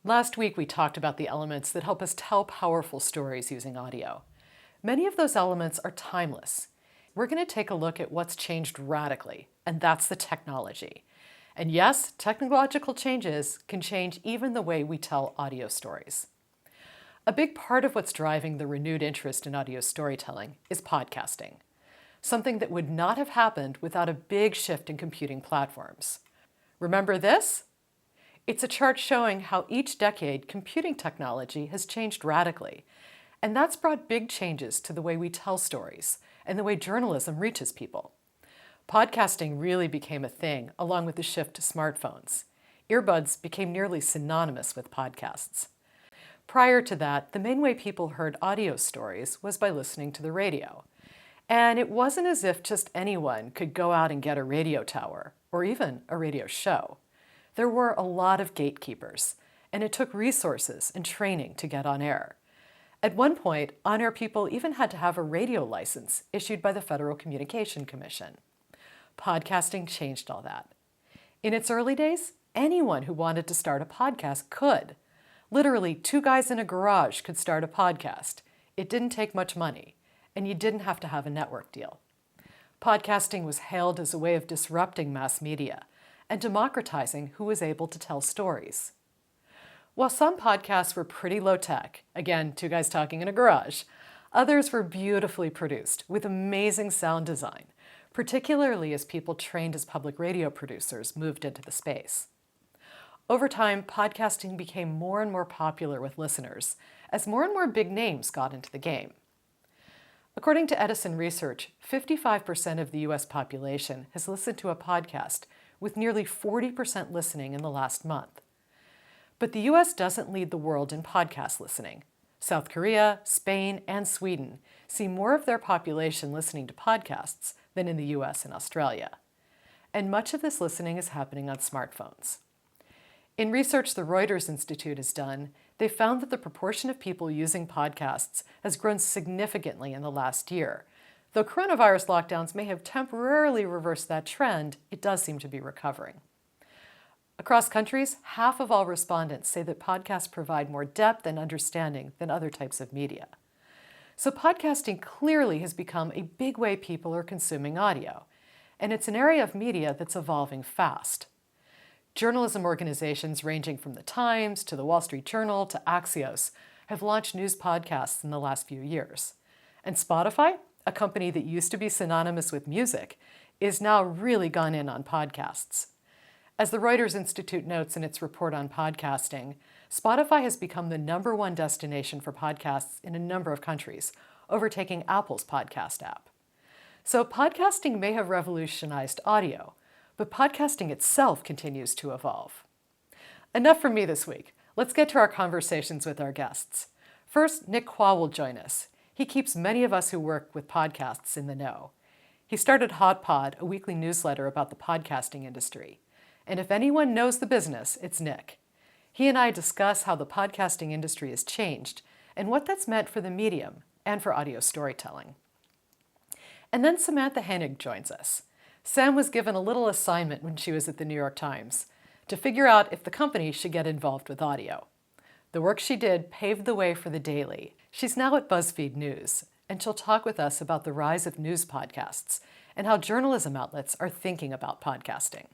Last week, we talked about the elements that help us tell powerful stories using audio. Many of those elements are timeless. We're going to take a look at what's changed radically, and that's the technology. And yes, technological changes can change even the way we tell audio stories. A big part of what's driving the renewed interest in audio storytelling is podcasting, something that would not have happened without a big shift in computing platforms. Remember this? It's a chart showing how each decade computing technology has changed radically, and that's brought big changes to the way we tell stories and the way journalism reaches people. Podcasting really became a thing along with the shift to smartphones. Earbuds became nearly synonymous with podcasts. Prior to that, the main way people heard audio stories was by listening to the radio. And it wasn't as if just anyone could go out and get a radio tower or even a radio show. There were a lot of gatekeepers, and it took resources and training to get on air. At one point, on-air people even had to have a radio license issued by the Federal Communication Commission. Podcasting changed all that. In its early days, anyone who wanted to start a podcast could. Literally, two guys in a garage could start a podcast. It didn't take much money, and you didn't have to have a network deal. Podcasting was hailed as a way of disrupting mass media and democratizing who was able to tell stories. While some podcasts were pretty low-tech, again, two guys talking in a garage, others were beautifully produced with amazing sound design, particularly as people trained as public radio producers moved into the space. Over time, podcasting became more and more popular with listeners as more and more big names got into the game. According to Edison Research, 55% of the U.S. population has listened to a podcast, with nearly 40% listening in the last month. But the U.S. doesn't lead the world in podcast listening. South Korea, Spain, and Sweden see more of their population listening to podcasts than in the U.S. and Australia. And much of this listening is happening on smartphones. In research the Reuters Institute has done, they found that the proportion of people using podcasts has grown significantly in the last year. Though coronavirus lockdowns may have temporarily reversed that trend, it does seem to be recovering. Across countries, half of all respondents say that podcasts provide more depth and understanding than other types of media. So podcasting clearly has become a big way people are consuming audio, and it's an area of media that's evolving fast. Journalism organizations ranging from The Times to The Wall Street Journal to Axios have launched news podcasts in the last few years. And Spotify, a company that used to be synonymous with music, is now really gone in on podcasts. As the Reuters Institute notes in its report on podcasting, Spotify has become the #1 destination for podcasts in a number of countries, overtaking Apple's podcast app. So podcasting may have revolutionized audio, but podcasting itself continues to evolve. Enough from me this week. Let's get to our conversations with our guests. First, Nick Kwa will join us. He keeps many of us who work with podcasts in the know. He started Hot Pod, a weekly newsletter about the podcasting industry. And if anyone knows the business, it's Nick. He and I discuss how the podcasting industry has changed and what that's meant for the medium and for audio storytelling. And then Samantha Hennig joins us. Sam was given a little assignment when she was at the New York Times to figure out if the company should get involved with audio. The work she did paved the way for The Daily. She's now at BuzzFeed News, and she'll talk with us about the rise of news podcasts and how journalism outlets are thinking about podcasting.